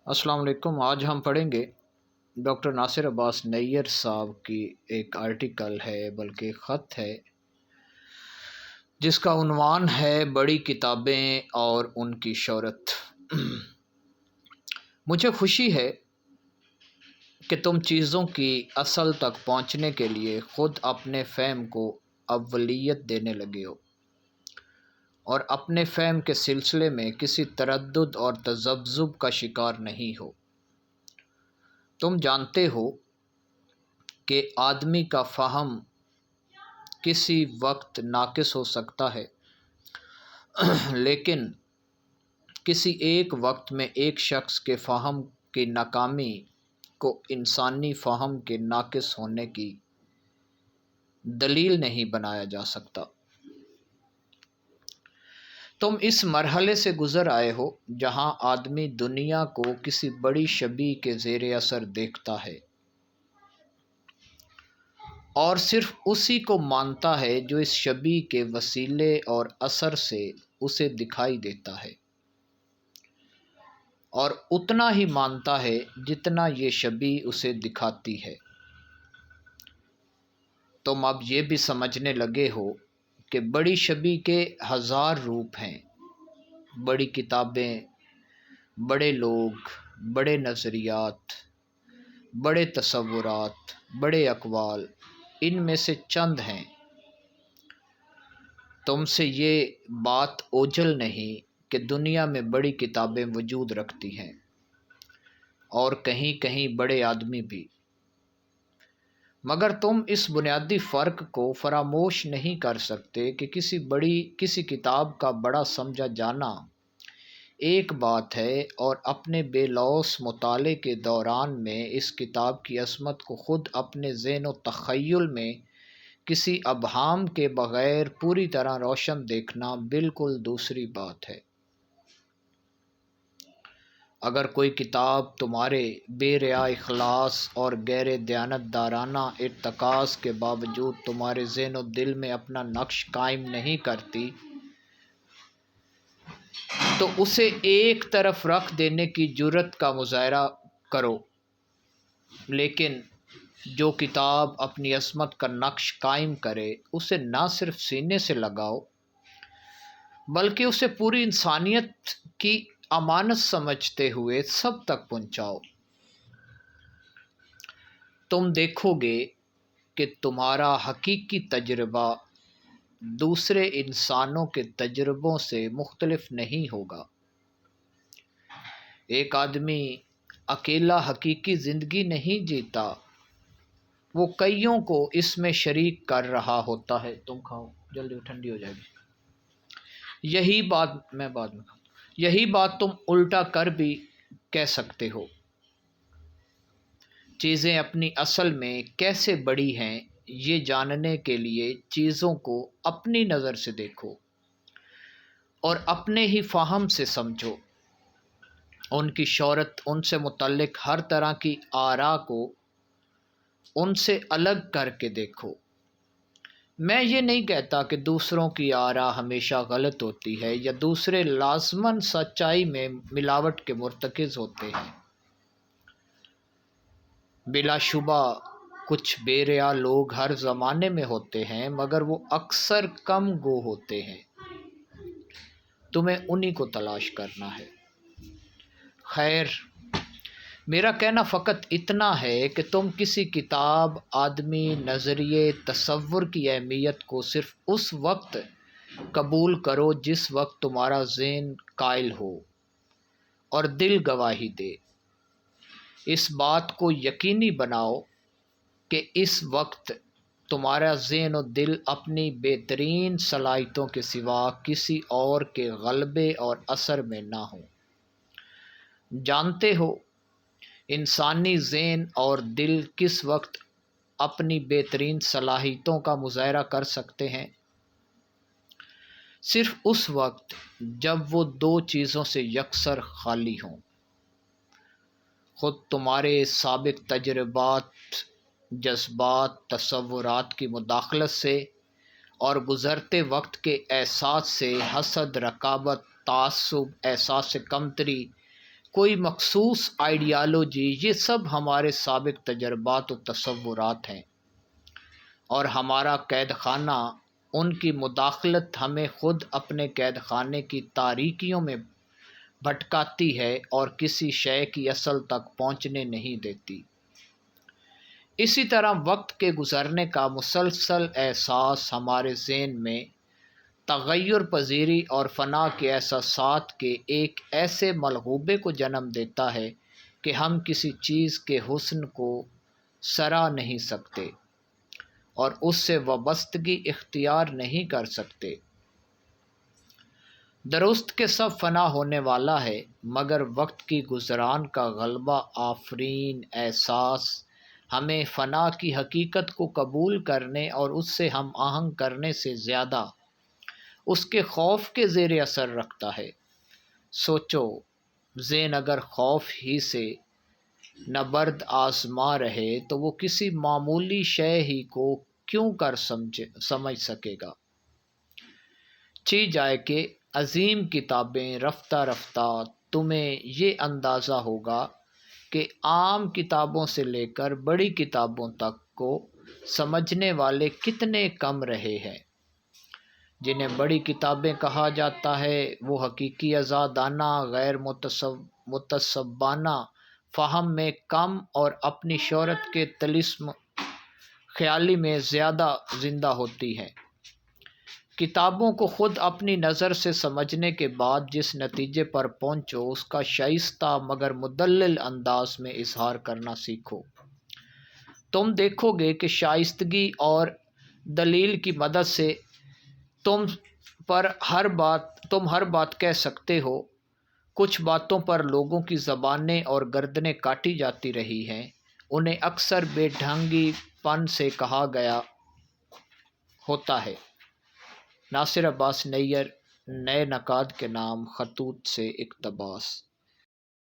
السلام علیکم۔ آج ہم پڑھیں گے ڈاکٹر ناصر عباس نیّر صاحب کی ایک آرٹیکل ہے بلکہ ایک خط ہے جس کا عنوان ہے بڑی کتابیں اور ان کی شہرت۔ مجھے خوشی ہے کہ تم چیزوں کی اصل تک پہنچنے کے لیے خود اپنے فہم کو اولیت دینے لگے ہو اور اپنے فہم کے سلسلے میں کسی تردد اور تذبذب کا شکار نہیں ہو۔ تم جانتے ہو کہ آدمی کا فہم کسی وقت ناقص ہو سکتا ہے، لیکن کسی ایک وقت میں ایک شخص کے فہم کی ناکامی کو انسانی فہم کے ناقص ہونے کی دلیل نہیں بنایا جا سکتا۔ تم اس مرحلے سے گزر آئے ہو جہاں آدمی دنیا کو کسی بڑی شبیہ کے زیر اثر دیکھتا ہے اور صرف اسی کو مانتا ہے جو اس شبیہ کے وسیلے اور اثر سے اسے دکھائی دیتا ہے، اور اتنا ہی مانتا ہے جتنا یہ شبیہ اسے دکھاتی ہے۔ تم اب یہ بھی سمجھنے لگے ہو کہ بڑی شبیہ کے ہزار روپ ہیں، بڑی کتابیں، بڑے لوگ، بڑے نظریات، بڑے تصورات، بڑے اقوال ان میں سے چند ہیں۔ تم سے یہ بات اوجھل نہیں کہ دنیا میں بڑی کتابیں وجود رکھتی ہیں اور کہیں کہیں بڑے آدمی بھی، مگر تم اس بنیادی فرق کو فراموش نہیں کر سکتے کہ کسی کتاب کا بڑا سمجھا جانا ایک بات ہے اور اپنے بے لوث مطالعے کے دوران میں اس کتاب کی عظمت کو خود اپنے ذہن و تخیل میں کسی ابہام کے بغیر پوری طرح روشن دیکھنا بالکل دوسری بات ہے۔ اگر کوئی کتاب تمہارے بے ریا اخلاص اور غیر دیانت دارانہ ارتکاز کے باوجود تمہارے ذہن و دل میں اپنا نقش قائم نہیں کرتی تو اسے ایک طرف رکھ دینے کی جرات کا مظاہرہ کرو، لیکن جو کتاب اپنی عظمت کا نقش قائم کرے اسے نہ صرف سینے سے لگاؤ بلکہ اسے پوری انسانیت کی امانت سمجھتے ہوئے سب تک پہنچاؤ۔ تم دیکھو گے کہ تمہارا حقیقی تجربہ دوسرے انسانوں کے تجربوں سے مختلف نہیں ہوگا۔ ایک آدمی اکیلا حقیقی زندگی نہیں جیتا، وہ کئیوں کو اس میں شریک کر رہا ہوتا ہے۔ تم کھاؤ، جلدی ٹھنڈی ہو جائے گی۔ یہی بات تم الٹا کر بھی کہہ سکتے ہو۔ چیزیں اپنی اصل میں کیسے بڑی ہیں یہ جاننے کے لیے چیزوں کو اپنی نظر سے دیکھو اور اپنے ہی فہم سے سمجھو۔ ان کی شہرت، ان سے متعلق ہر طرح کی آراء کو ان سے الگ کر کے دیکھو۔ میں یہ نہیں کہتا کہ دوسروں کی آراء ہمیشہ غلط ہوتی ہے یا دوسرے لازماً سچائی میں ملاوٹ کے مرتکز ہوتے ہیں۔ بلا شبہ کچھ بے ریا لوگ ہر زمانے میں ہوتے ہیں، مگر وہ اکثر کم گو ہوتے ہیں۔ تمہیں انہی کو تلاش کرنا ہے۔ خیر، میرا کہنا فقط اتنا ہے کہ تم کسی کتاب، آدمی، نظریے، تصور کی اہمیت کو صرف اس وقت قبول کرو جس وقت تمہارا ذہن قائل ہو اور دل گواہی دے۔ اس بات کو یقینی بناؤ کہ اس وقت تمہارا ذہن و دل اپنی بہترین صلاحیتوں کے سوا کسی اور کے غلبے اور اثر میں نہ ہو۔ جانتے ہو انسانی ذہن اور دل کس وقت اپنی بہترین صلاحیتوں کا مظاہرہ کر سکتے ہیں؟ صرف اس وقت جب وہ دو چیزوں سے یکسر خالی ہوں: خود تمہارے سابق تجربات، جذبات، تصورات کی مداخلت سے اور گزرتے وقت کے احساس سے، حسد، رقابت، تعصب، احساس کمتری، کوئی مخصوص آئیڈیالوجی، یہ سب ہمارے سابق تجربات و تصورات ہیں، اور ہمارا قید خانہ، ان کی مداخلت ہمیں خود اپنے قید خانے کی تاریکیوں میں بھٹکاتی ہے اور کسی شے کی اصل تک پہنچنے نہیں دیتی۔ اسی طرح وقت کے گزرنے کا مسلسل احساس ہمارے ذہن میں تغیر پذیری اور فنا کے احساسات کے ایک ایسے ملغوبے کو جنم دیتا ہے کہ ہم کسی چیز کے حسن کو سرا نہیں سکتے اور اس سے وابستگی اختیار نہیں کر سکتے۔ درست کہ سب فنا ہونے والا ہے، مگر وقت کی گزران کا غلبہ آفرین احساس ہمیں فنا کی حقیقت کو قبول کرنے اور اس سے ہم آہنگ کرنے سے زیادہ اس کے خوف کے زیر اثر رکھتا ہے۔ سوچو، ذہن اگر خوف ہی سے نبرد آزما رہے تو وہ کسی معمولی شے ہی کو کیوں کر سمجھ سکے گا؟ چی جائے کہ عظیم کتابیں رفتہ رفتہ تمہیں یہ اندازہ ہوگا کہ عام کتابوں سے لے کر بڑی کتابوں تک کو سمجھنے والے کتنے کم رہے ہیں۔ جنہیں بڑی کتابیں کہا جاتا ہے، وہ حقیقی آزادانہ، غیر متعصبانہ فہم میں کم اور اپنی شہرت کے طلسم خیالی میں زیادہ زندہ ہوتی ہیں۔ کتابوں کو خود اپنی نظر سے سمجھنے کے بعد جس نتیجے پر پہنچو، اس کا شائستہ مگر مدلل انداز میں اظہار کرنا سیکھو۔ تم دیکھو گے کہ شائستگی اور دلیل کی مدد سے تم ہر بات کہہ سکتے ہو۔ کچھ باتوں پر لوگوں کی زبانیں اور گردنیں کاٹی جاتی رہی ہیں، انہیں اکثر بے ڈھنگی پن سے کہا گیا ہوتا ہے۔ ناصر عباس نیّر، نئے نقاد کے نام، خطوط سے اقتباس۔